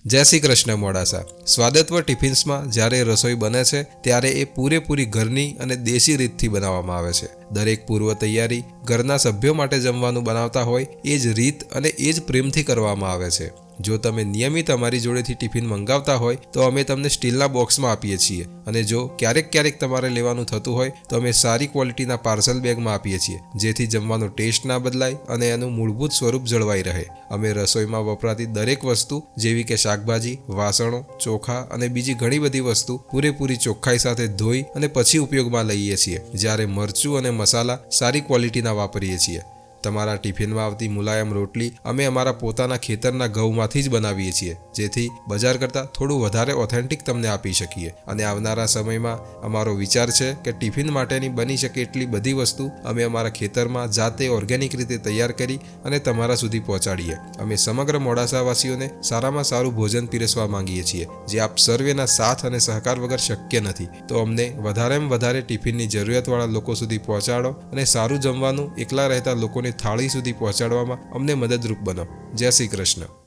જય શ્રી કૃષ્ણ મોડાસા। સ્વાદત્વ ટિફિન્સમાં જ્યારે રસોઈ બને છે ત્યારે એ પૂરેપૂરી ઘરની અને દેશી રીતથી બનાવવામાં આવે છે। દરેક પૂર્વ તૈયારી ઘરના સભ્યો માટે જમવાનું બનાવતા હોય એ જ રીત અને એ જ પ્રેમથી કરવામાં આવે છે। જો તમે નિયમિત અમારી જોડેથી ટિફિન મંગાવતા હોય તો અમે તમને સ્ટીલના બોક્સમાં આપીએ છીએ, અને જો ક્યારેક તમારે લેવાનું થતું હોય તો અમે સારી ક્વોલિટીના પાર્સલ બેગમાં આપીએ છીએ, જેથી જમવાનો ટેસ્ટ ના બદલાય અને એનું મૂળભૂત સ્વરૂપ જળવાઈ રહે। અમે રસોઈમાં વપરાતી દરેક વસ્તુ જેવી કે શાકભાજી, વાસણો, ચોખા અને બીજી ઘણી બધી વસ્તુ પૂરેપૂરી ચોખ્ખાઈ સાથે ધોઈ અને પછી ઉપયોગમાં લઈએ છીએ, જ્યારે મરચું અને મસાલા સારી ક્વોલિટીના વાપરીએ છીએ। તમારા ટિફિનમાં આવતી મુલાયમ રોટલી અમે અમારા પોતાના ખેતરના ઘઉંમાંથી જ બનાવીએ છીએ, જેથી બજાર કરતાં થોડું વધારે ઓથેન્ટિક તમને આપી શકીએ। અને આવનારા સમયમાં અમારો વિચાર છે કે ટિફિન માટેની બની શકે એટલી બધી વસ્તુ અમે અમારા ખેતરમાં જાતે ઓર્ગેનિક રીતે તૈયાર કરી અને તમારા સુધી પહોંચાડીએ। અમે સમગ્ર મોડાસાવાસીઓને સારામાં સારું ભોજન પીરસવા માંગીએ છીએ, જે આપ સર્વેના સાથ અને સહકાર વગર શક્ય નથી। તો અમને વધારેમાં વધારે ટિફિનની જરૂરિયાતવાળા લોકો સુધી પહોંચાડો અને સારું જમવાનું એકલા રહેતા લોકોને થાળી સુધી પહોંચાડવામાં અમને મદદરૂપ બનો। જય શ્રી કૃષ્ણ।